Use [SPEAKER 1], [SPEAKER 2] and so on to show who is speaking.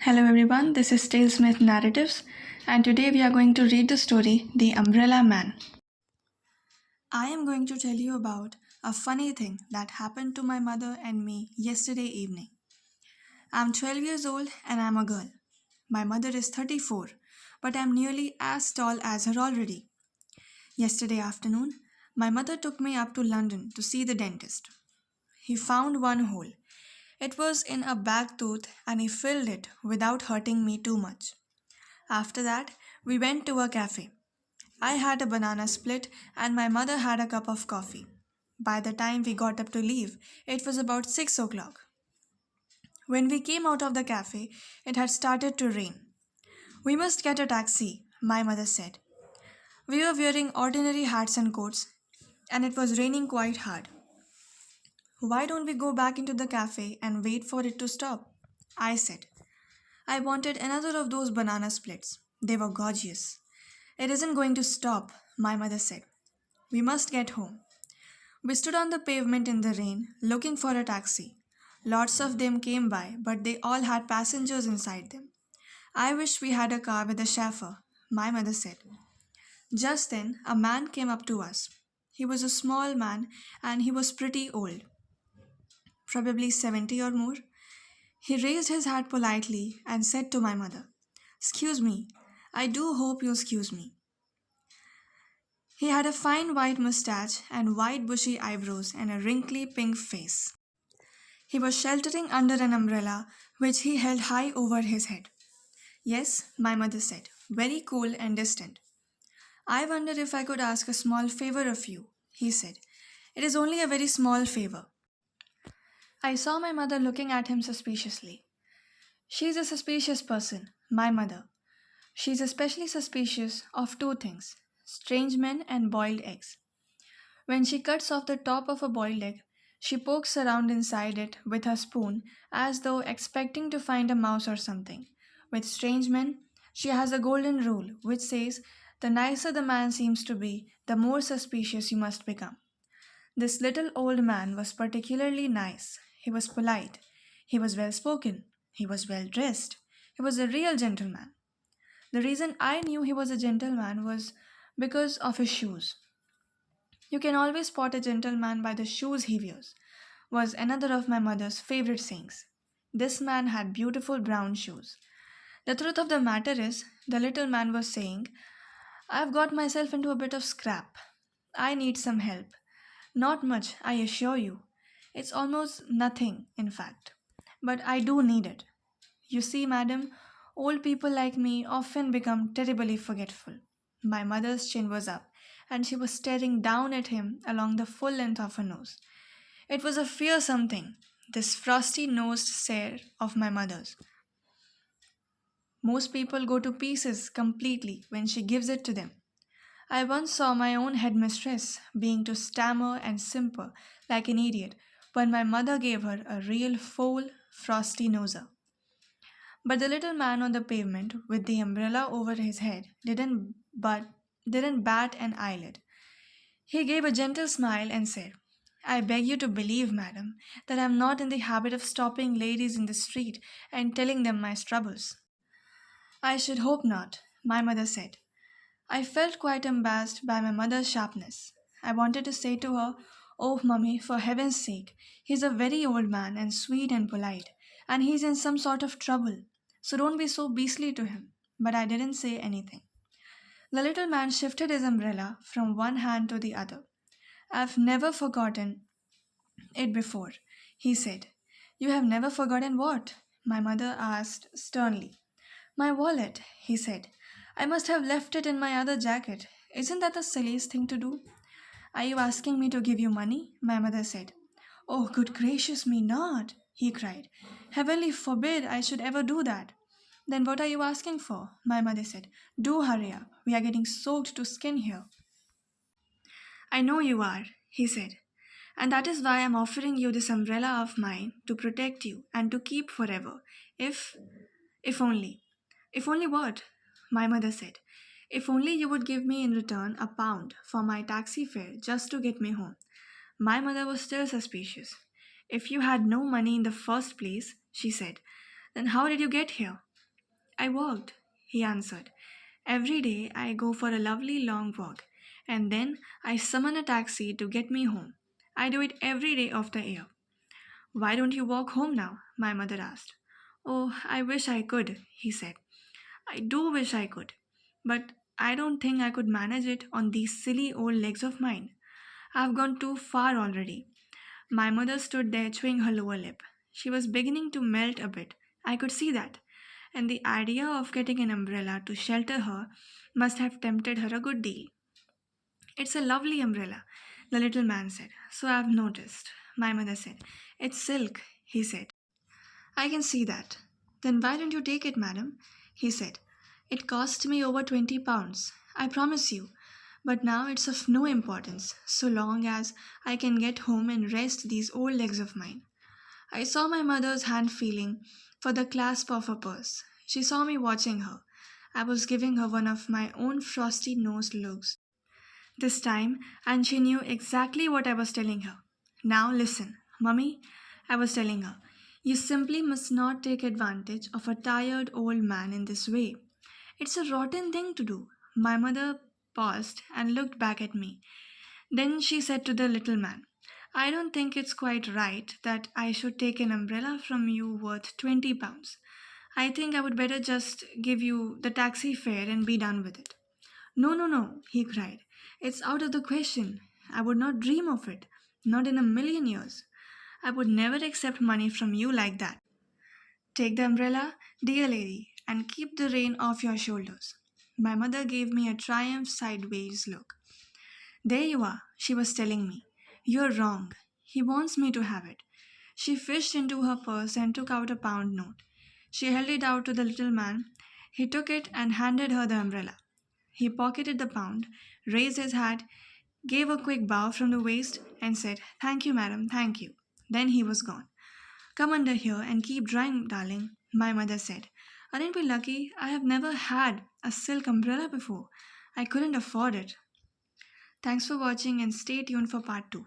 [SPEAKER 1] Hello everyone, this is Tale Smith Narratives, and today we are going to read the story The Umbrella Man. I am going to tell you about a funny thing that happened to my mother and me yesterday evening. I'm 12 years old and I'm a girl. My mother is 34, but I'm nearly as tall as her already. Yesterday afternoon, my mother took me up to London to see the dentist. He found one hole. It was in a back tooth and he filled it without hurting me too much. After that, we went to a cafe. I had a banana split and my mother had a cup of coffee. By the time we got up to leave, it was about 6 o'clock. When we came out of the cafe, it had started to rain. We must get a taxi, my mother said. We were wearing ordinary hats and coats, and it was raining quite hard. Why don't we go back into the cafe and wait for it to stop? I said. I wanted another of those banana splits. They were gorgeous. It isn't going to stop, my mother said. We must get home. We stood on the pavement in the rain, looking for a taxi. Lots of them came by, but they all had passengers inside them. I wish we had a car with a chauffeur, my mother said. Just then, a man came up to us. He was a small man and he was pretty old, probably 70 or more. He raised his hat politely and said to my mother, "Excuse me, I do hope you'll excuse me." He had a fine white mustache and white bushy eyebrows and a wrinkly pink face. He was sheltering under an umbrella which he held high over his head. "Yes," my mother said, very cool and distant. "I wonder if I could ask a small favor of you," he said. "It is only a very small favor." I saw my mother looking at him suspiciously. She's a suspicious person, my mother. She's especially suspicious of two things: strange men and boiled eggs. When she cuts off the top of a boiled egg, she pokes around inside it with her spoon as though expecting to find a mouse or something. With strange men, she has a golden rule which says the nicer the man seems to be, the more suspicious you must become. This little old man was particularly nice. He was polite. He was well spoken. He was well dressed. He was a real gentleman. The reason I knew he was a gentleman was because of his shoes. "You can always spot a gentleman by the shoes he wears," was another of my mother's favorite sayings. This man had beautiful brown shoes. The truth of the matter is, the little man was saying, "I've got myself into a bit of scrap. I need some help. Not much, I assure you. It's almost nothing, in fact. But I do need it. You see, madam, old people like me often become terribly forgetful." My mother's chin was up, and she was staring down at him along the full length of her nose. It was a fearsome thing, this frosty nosed stare of my mother's. Most people go to pieces completely when she gives it to them. I once saw my own headmistress being to stammer and simper like an idiot when my mother gave her a real full frosty noser. But the little man on the pavement with the umbrella over his head didn't bat an eyelid. He gave a gentle smile and said, "I beg you to believe, madam, that I am not in the habit of stopping ladies in the street and telling them my troubles." "I should hope not," my mother said. I felt quite embarrassed by my mother's sharpness. I wanted to say to her, "Oh, mummy, for heaven's sake, he's a very old man and sweet and polite, and he's in some sort of trouble, so don't be so beastly to him." But I didn't say anything. The little man shifted his umbrella from one hand to the other. "I've never forgotten it before," he said. "You have never forgotten what?" my mother asked sternly. "My wallet," he said. "I must have left it in my other jacket. Isn't that the silliest thing to do?" "Are you asking me to give you money?" my mother said. "Oh, good gracious me, not!" he cried. "Heavenly forbid I should ever do that." "Then what are you asking for?" my mother said. "Do hurry up. We are getting soaked to skin here." "I know you are," he said. "And that is why I'm offering you this umbrella of mine to protect you and to keep forever. If, if only. If only what?" my mother said. "If only you would give me in return £1 for my taxi fare just to get me home." My mother was still suspicious. "If you had no money in the first place," she said, "then how did you get here?" I walked, he answered. Every day I go for a lovely long walk, and then I summon a taxi to get me home. I do it every day of the year. Why don't you walk home now? My mother asked. Oh, I wish I could, he said. I do wish I could. But I don't think I could manage it on these silly old legs of mine. I've gone too far already. My mother stood there chewing her lower lip. She was beginning to melt a bit. I could see that. And the idea of getting an umbrella to shelter her must have tempted her a good deal. It's a lovely umbrella, the little man said. So I've noticed. My mother said. It's silk, he said. I can see that. Then why don't you take it, madam? He said. It cost me over £20, I promise you. But now it's of no importance, so long as I can get home and rest these old legs of mine. I saw my mother's hand feeling for the clasp of her purse. She saw me watching her. I was giving her one of my own frosty nosed looks this time, and she knew exactly what I was telling her. Now listen, Mummy, I was telling her, you simply must not take advantage of a tired old man in this way. It's a rotten thing to do. My mother paused and looked back at me. Then she said to the little man, I don't think it's quite right that I should take an umbrella from you worth £20. I think I would better just give you the taxi fare and be done with it. No, no, no, he cried. It's out of the question. I would not dream of it. Not in a million years. I would never accept money from you like that. Take the umbrella, dear lady, and keep the rain off your shoulders. My mother gave me a triumph sideways look. There you are, she was telling me. You're wrong. He wants me to have it. She fished into her purse and took out a pound note. She held it out to the little man. He took it and handed her the umbrella. He pocketed the pound, raised his hat, gave a quick bow from the waist, and said, Thank you, madam, thank you. Then he was gone. Come under here and keep drying, darling, my mother said. Aren't we lucky? I have never had a silk umbrella before. I couldn't afford it. Thanks for watching and stay tuned for part 2.